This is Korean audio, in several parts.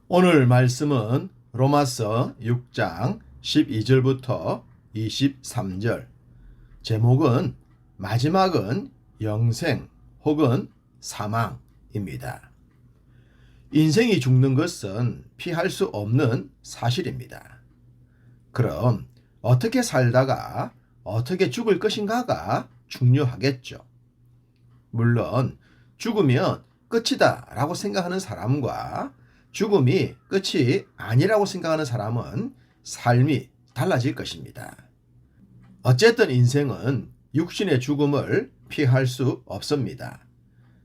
오늘 말씀은 로마서 6장 12절부터 23절. 제목은 마지막은 영생 혹은 사망입니다. 인생이 죽는 것은 피할 수 없는 사실입니다. 그럼 어떻게 살다가 어떻게 죽을 것인가가 중요하겠죠. 물론 죽으면 끝이다 라고 생각하는 사람과 죽음이 끝이 아니라고 생각하는 사람은 삶이 달라질 것입니다. 어쨌든 인생은 육신의 죽음을 피할 수 없습니다.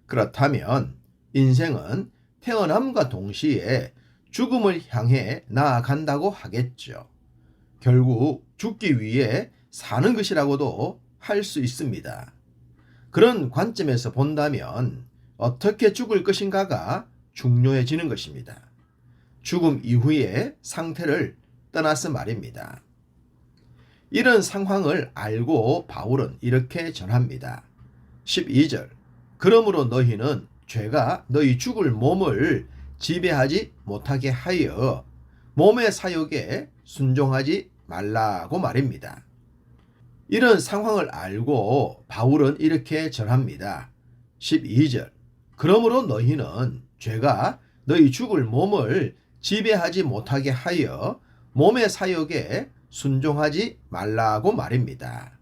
그렇다면 인생은 태어남과 동시에 죽음을 향해 나아간다고 하겠죠. 결국 죽기 위해 사는 것이라고도 할 수 있습니다. 그런 관점에서 본다면 어떻게 죽을 것인가가 중요해지는 것입니다. 죽음 이후의 상태를 떠나서 말입니다. 이런 상황을 알고 바울은 이렇게 전합니다. 12절. 그러므로 너희는 죄가 너희 죽을 몸을 지배하지 못하게 하여 몸의 사욕에 순종하지 말라고 말입니다. 이런 상황을 알고 바울은 이렇게 전합니다. 12절. 그러므로 너희는 죄가 너희 죽을 몸을 지배하지 못하게 하여 몸의 사욕에 순종하지 말라고 말입니다.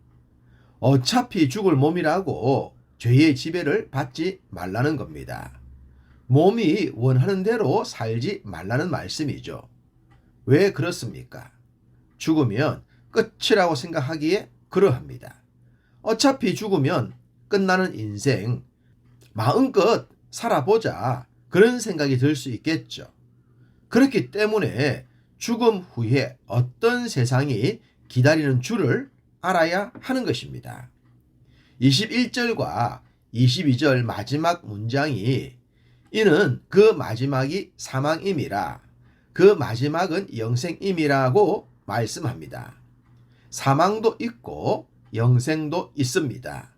어차피 죽을 몸이라고 죄의 지배를 받지 말라는 겁니다. 몸이 원하는 대로 살지 말라는 말씀이죠. 왜 그렇습니까? 죽으면 끝이라고 생각하기에 그러합니다. 어차피 죽으면 끝나는 인생, 마음껏 살아보자 그런 생각이 들 수 있겠죠. 그렇기 때문에 죽음 후에 어떤 세상이 기다리는 줄을 알아야 하는 것입니다. 21절과 22절 마지막 문장이 이는 그 마지막이 사망임이라 그 마지막은 영생임이라고 말씀합니다. 사망도 있고 영생도 있습니다.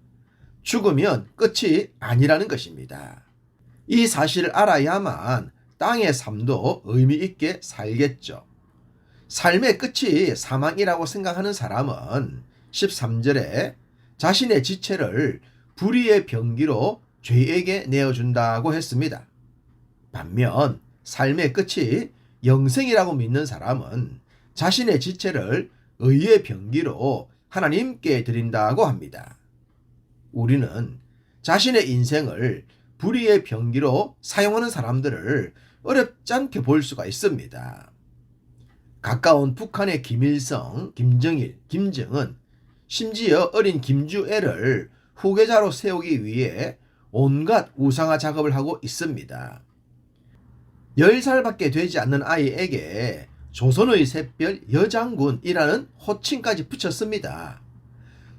죽으면 끝이 아니라는 것입니다. 이 사실을 알아야만 땅의 삶도 의미 있게 살겠죠. 삶의 끝이 사망이라고 생각하는 사람은 13절에 자신의 지체를 불의의 병기로 죄에게 내어준다고 했습니다. 반면 삶의 끝이 영생이라고 믿는 사람은 자신의 지체를 의의 병기로 하나님께 드린다고 합니다. 우리는 자신의 인생을 불의의 병기로 사용하는 사람들을 어렵지 않게 볼 수가 있습니다. 가까운 북한의 김일성, 김정일, 김정은, 심지어 어린 김주애를 후계자로 세우기 위해 온갖 우상화 작업을 하고 있습니다. 10살밖에 되지 않는 아이에게 조선의 샛별 여장군이라는 호칭까지 붙였습니다.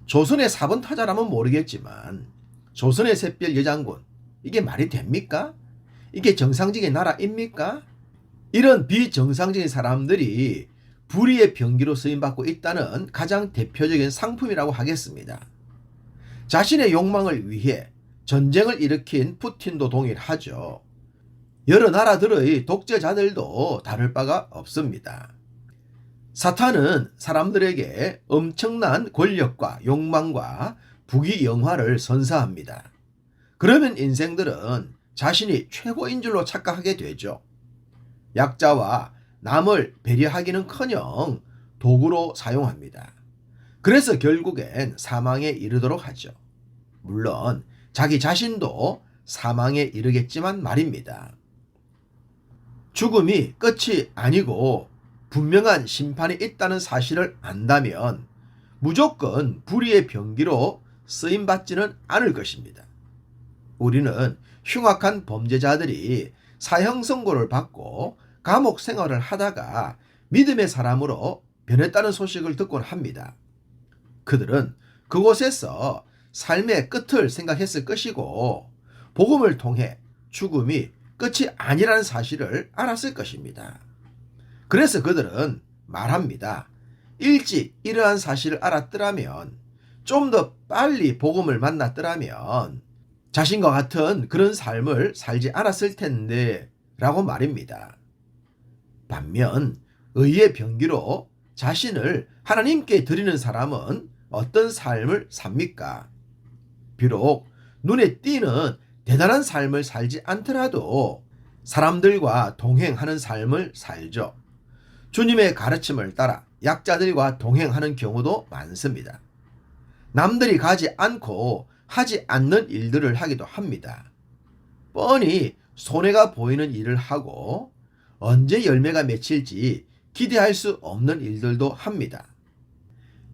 조선의 4번 타자라면 모르겠지만 조선의 샛별 여장군, 이게 말이 됩니까? 이게 정상적인 나라입니까? 이런 비정상적인 사람들이 불의의 병기로 쓰임받고 있다는 가장 대표적인 상품이라고 하겠습니다. 자신의 욕망을 위해 전쟁을 일으킨 푸틴도 동일하죠. 여러 나라들의 독재자들도 다를 바가 없습니다. 사탄은 사람들에게 엄청난 권력과 욕망과 부귀영화를 선사합니다. 그러면 인생들은 자신이 최고인 줄로 착각하게 되죠. 약자와 남을 배려하기는커녕 도구로 사용합니다. 그래서 결국엔 사망에 이르도록 하죠. 물론 자기 자신도 사망에 이르겠지만 말입니다. 죽음이 끝이 아니고 분명한 심판이 있다는 사실을 안다면 무조건 불의의 병기로 쓰임받지는 않을 것입니다. 우리는 흉악한 범죄자들이 사형 선고를 받고 감옥 생활을 하다가 믿음의 사람으로 변했다는 소식을 듣곤 합니다. 그들은 그곳에서 삶의 끝을 생각했을 것이고 복음을 통해 죽음이 끝이 아니라는 사실을 알았을 것입니다. 그래서 그들은 말합니다. 일찍 이러한 사실을 알았더라면, 좀 더 빨리 복음을 만났더라면 자신과 같은 그런 삶을 살지 않았을 텐데 라고 말입니다. 반면 의의 병기로 자신을 하나님께 드리는 사람은 어떤 삶을 삽니까? 비록 눈에 띄는 대단한 삶을 살지 않더라도 사람들과 동행하는 삶을 살죠. 주님의 가르침을 따라 약자들과 동행하는 경우도 많습니다. 남들이 가지 않고 하지 않는 일들을 하기도 합니다. 뻔히 손해가 보이는 일을 하고 언제 열매가 맺힐지 기대할 수 없는 일들도 합니다.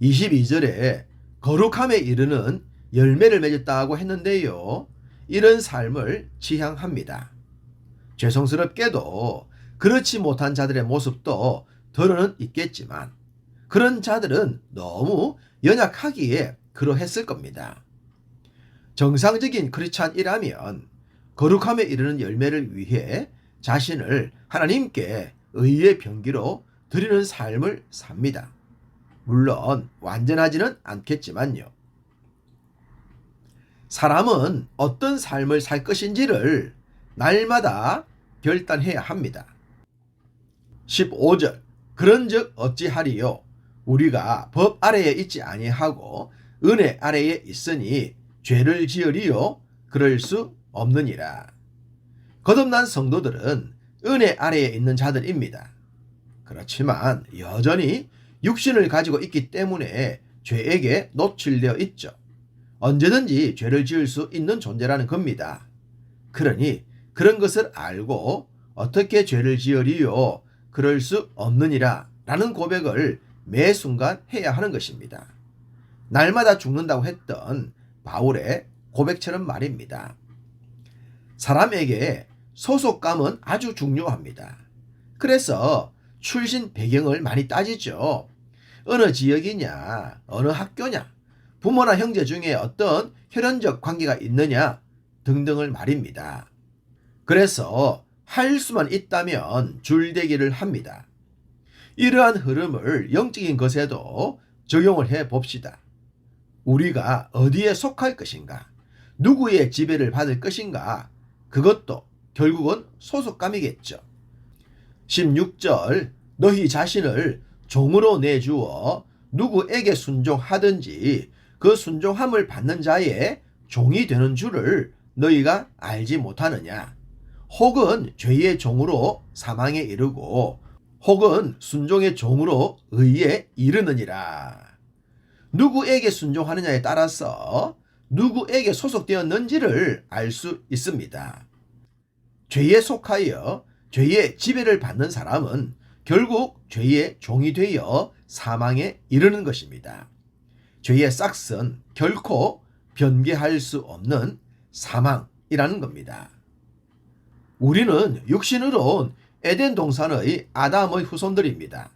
22절에 거룩함에 이르는 열매를 맺었다고 했는데요. 이런 삶을 지향합니다. 죄송스럽게도 그렇지 못한 자들의 모습도 더러는 있겠지만 그런 자들은 너무 연약하기에 그러했을 겁니다. 정상적인 크리스찬이라면 거룩함에 이르는 열매를 위해 자신을 하나님께 의의 병기로 드리는 삶을 삽니다. 물론 완전하지는 않겠지만요. 사람은 어떤 삶을 살 것인지를 날마다 결단해야 합니다. 15절 그런즉 어찌하리요 우리가 법 아래에 있지 아니하고 은혜 아래에 있으니 죄를 지으리요 그럴 수 없느니라. 거듭난 성도들은 은혜 아래에 있는 자들입니다. 그렇지만 여전히 육신을 가지고 있기 때문에 죄에게 노출되어 있죠. 언제든지 죄를 지을 수 있는 존재라는 겁니다. 그러니 그런 것을 알고 어떻게 죄를 지으리요 그럴 수 없느니라 라는 고백을 매 순간 해야 하는 것입니다. 날마다 죽는다고 했던 바울의 고백처럼 말입니다. 사람에게 소속감은 아주 중요합니다. 그래서 출신 배경을 많이 따지죠. 어느 지역이냐, 어느 학교냐, 부모나 형제 중에 어떤 혈연적 관계가 있느냐 등등을 말입니다. 그래서 할 수만 있다면 줄대기를 합니다. 이러한 흐름을 영적인 것에도 적용을 해 봅시다. 우리가 어디에 속할 것인가, 누구의 지배를 받을 것인가, 그것도 결국은 소속감이겠죠. 16절 너희 자신을 종으로 내주어 누구에게 순종하든지 그 순종함을 받는 자의 종이 되는 줄을 너희가 알지 못하느냐. 혹은 죄의 종으로 사망에 이르고 혹은 순종의 종으로 의에 이르느니라. 누구에게 순종하느냐에 따라서 누구에게 소속되었는지를 알 수 있습니다. 죄에 속하여 죄의 지배를 받는 사람은 결국 죄의 종이 되어 사망에 이르는 것입니다. 죄의 싹은 결코 변개할 수 없는 사망이라는 겁니다. 우리는 육신으로 온 에덴 동산의 아담의 후손들입니다.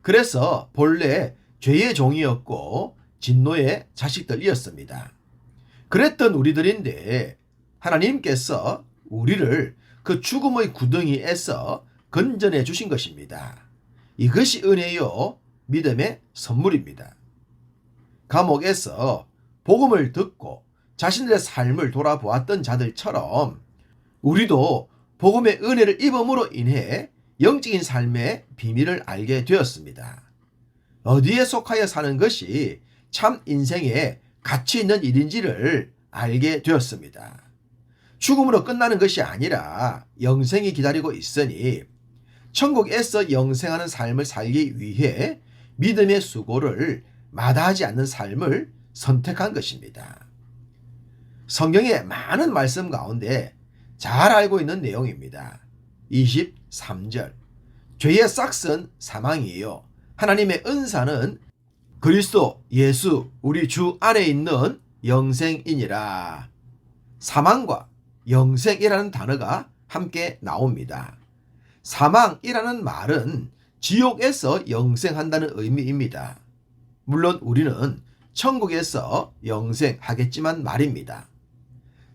그래서 본래 죄의 종이었고 진노의 자식들이었습니다. 그랬던 우리들인데 하나님께서 우리를 그 죽음의 구덩이에서 건져내 주신 것입니다. 이것이 은혜요 믿음의 선물입니다. 감옥에서 복음을 듣고 자신들의 삶을 돌아보았던 자들처럼 우리도 복음의 은혜를 입음으로 인해 영적인 삶의 비밀을 알게 되었습니다. 어디에 속하여 사는 것이 참 인생에 가치 있는 일인지를 알게 되었습니다. 죽음으로 끝나는 것이 아니라 영생이 기다리고 있으니 천국에서 영생하는 삶을 살기 위해 믿음의 수고를 마다하지 않는 삶을 선택한 것입니다. 성경의 많은 말씀 가운데 잘 알고 있는 내용입니다. 23절 죄의 싹은 사망이요 하나님의 은사는 그리스도 예수 우리 주 안에 있는 영생이니라. 사망과 영생이라는 단어가 함께 나옵니다. 사망이라는 말은 지옥에서 영생한다는 의미입니다. 물론 우리는 천국에서 영생하겠지만 말입니다.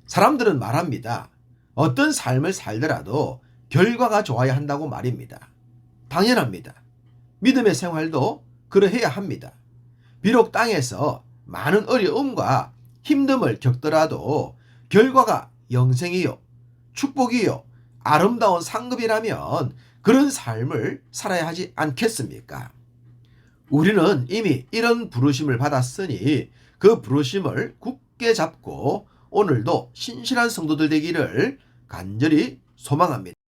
사람들은 말합니다. 어떤 삶을 살더라도 결과가 좋아야 한다고 말입니다. 당연합니다. 믿음의 생활도 그러해야 합니다. 비록 땅에서 많은 어려움과 힘듦을 겪더라도 결과가 영생이요, 축복이요, 아름다운 상급이라면 그런 삶을 살아야 하지 않겠습니까? 우리는 이미 이런 부르심을 받았으니 그 부르심을 굳게 잡고 오늘도 신실한 성도들 되기를 간절히 소망합니다.